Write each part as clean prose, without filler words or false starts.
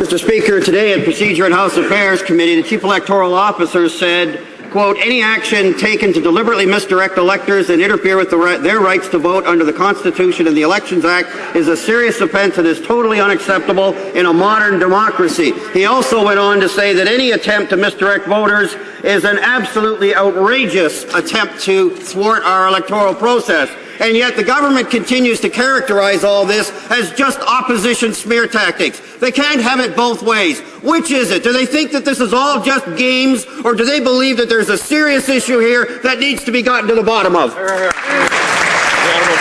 Mr. Speaker, today at Procedure and House Affairs Committee, the Chief Electoral Officer said, quote, any action taken to deliberately misdirect electors and interfere with their rights to vote under the Constitution and the Elections Act is a serious offense and is totally unacceptable in a modern democracy. He also went on to say that any attempt to misdirect voters is an absolutely outrageous attempt to thwart our electoral process. And yet the government continues to characterize all this as just opposition smear tactics. They can't have it both ways. Which is it? Do they think that this is all just games, or do they believe that there's a serious issue here that needs to be gotten to the bottom of? The Honourable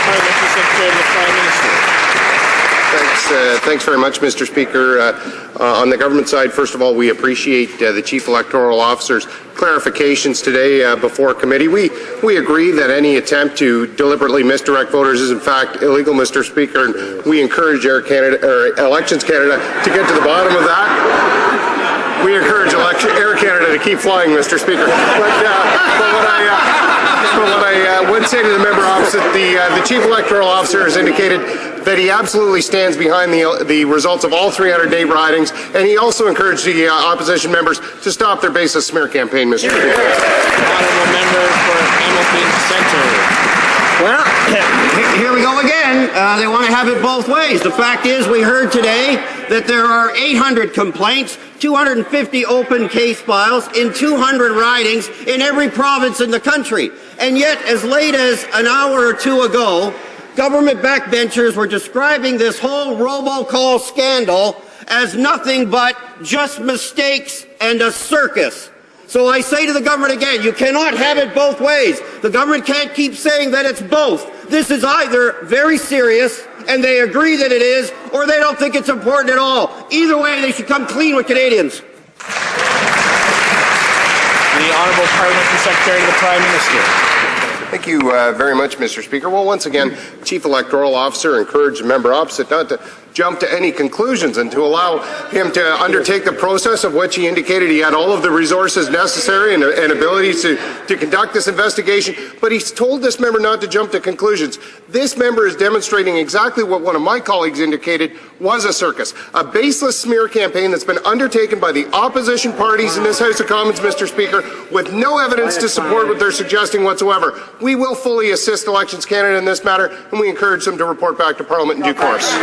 Parliamentary Secretary to the Prime Minister. Thanks very much, Mr. Speaker. On the government side, first of all, we appreciate the Chief Electoral Officer's clarifications today before committee. We agree that any attempt to deliberately misdirect voters is in fact illegal, Mr. Speaker, and we encourage Elections Canada to get to the bottom of that. We encourage Air Canada to keep flying, Mr. Speaker. But what I would say to the member opposite, the Chief Electoral Officer has indicated that he absolutely stands behind the results of all 308 ridings, and he also encouraged the opposition members to stop their baseless smear campaign, Mr. Speaker. Honourable member for Hamilton Centre. Well, here we go again. They want to have it both ways. The fact is, we heard today that there are 800 complaints, 250 open case files in 200 ridings in every province in the country. And yet, as late as an hour or two ago, government backbenchers were describing this whole robocall scandal as nothing but just mistakes and a circus. So I say to the government again, you cannot have it both ways. The government can't keep saying that it's both. This is either very serious, and they agree that it is, or they don't think it's important at all. Either way, they should come clean with Canadians. The Honourable Parliamentary Secretary to the Prime Minister. Thank you very much, Mr. Speaker. Well, once again, Chief Electoral Officer encouraged the member opposite not to jump to any conclusions and to allow him to undertake the process of which he indicated he had all of the resources necessary and abilities to conduct this investigation. But he's told this member not to jump to conclusions. This member is demonstrating exactly what one of my colleagues indicated was a circus, a baseless smear campaign that's been undertaken by the opposition parties in this House of Commons, Mr. Speaker, with no evidence to support what they're suggesting whatsoever. We will fully assist Elections Canada in this matter, and we encourage them to report back to Parliament in due course.